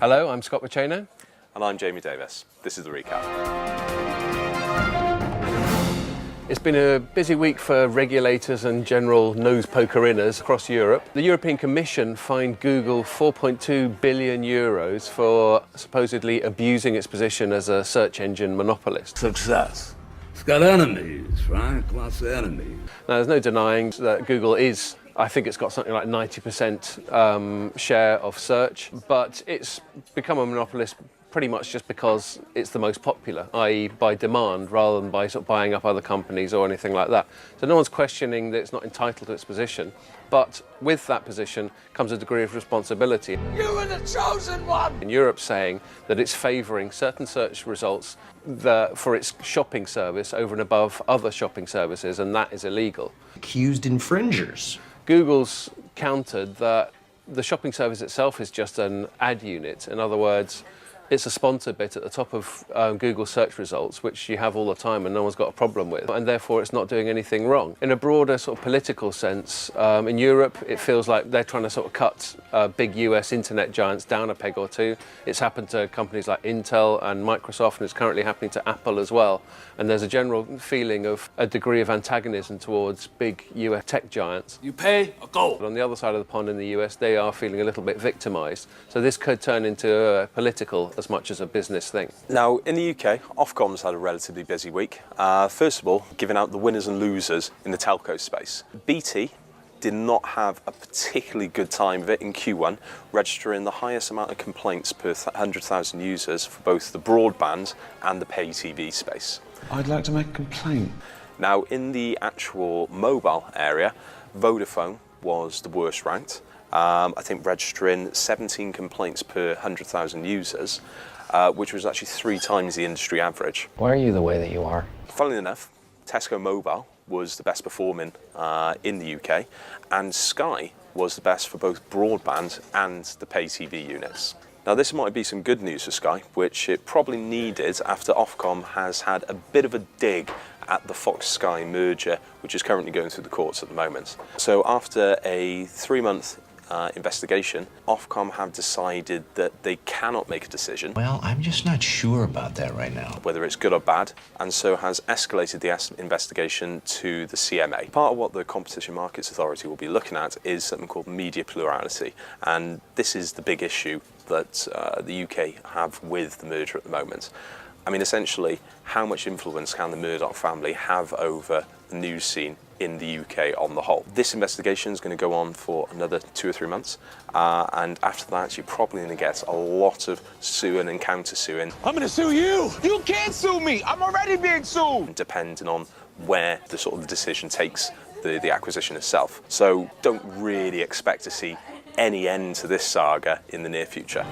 Hello, I'm Scott Pacino. And I'm Jamie Davis. This is the recap. It's been a busy week for regulators and general nose poker-inners across Europe. The European Commission fined Google 4.2 billion euros for supposedly abusing its position as a search engine monopolist. Success. It's got enemies, right? Lots of enemies. Now, there's no denying that Google is, I think it's got something like 90% share of search, but it's become a monopolist pretty much just because it's the most popular, i.e. by demand rather than by sort of buying up other companies or anything like that. So no one's questioning that it's not entitled to its position, but with that position comes a degree of responsibility. You were the chosen one! In Europe saying that it's favouring certain search results for its shopping service over and above other shopping services, and that is illegal. Accused infringers. Google's countered that the shopping service itself is just an ad unit. In other words, it's a sponsored bit at the top of Google search results, which you have all the time and no one's got a problem with, and therefore it's not doing anything wrong. In a broader sort of political sense, in Europe, it feels like they're trying to sort of cut big US internet giants down a peg or two. It's happened to companies like Intel and Microsoft, and it's currently happening to Apple as well. And there's a general feeling of a degree of antagonism towards big US tech giants. You pay or go. But on the other side of the pond in the US, they are feeling a little bit victimised. So this could turn into a political as much as a business thing. Now, in the UK, Ofcom's had a relatively busy week. First of all, giving out the winners and losers in the telco space. BT did not have a particularly good time of it in Q1, registering the highest amount of complaints per 100,000 users for both the broadband and the pay TV space. I'd like to make a complaint. Now, in the actual mobile area, Vodafone was the worst ranked. I think registering 17 complaints per 100,000 users, which was actually 3 times the industry average. Why are you the way that you are? Funnily enough, Tesco Mobile was the best performing in the UK, and Sky was the best for both broadband and the pay TV units. Now, this might be some good news for Sky, which it probably needed after Ofcom has had a bit of a dig at the Fox-Sky merger, which is currently going through the courts at the moment. So after a 3-month investigation, Ofcom have decided that they cannot make a decision. Well, I'm just not sure about that right now. Whether it's good or bad, and so has escalated the investigation to the CMA. Part of what the Competition Markets Authority will be looking at is something called media plurality, and this is the big issue that the UK have with the merger at the moment. I mean, essentially, how much influence can the Murdoch family have over the news scene in the UK on the whole? This investigation is going to go on for another 2 or 3 months, and after that, you're probably going to get a lot of suing and counter-suing. I'm gonna sue you! You can't sue me! I'm already being sued! Depending on where the sort of the decision takes the acquisition itself. So don't really expect to see any end to this saga in the near future.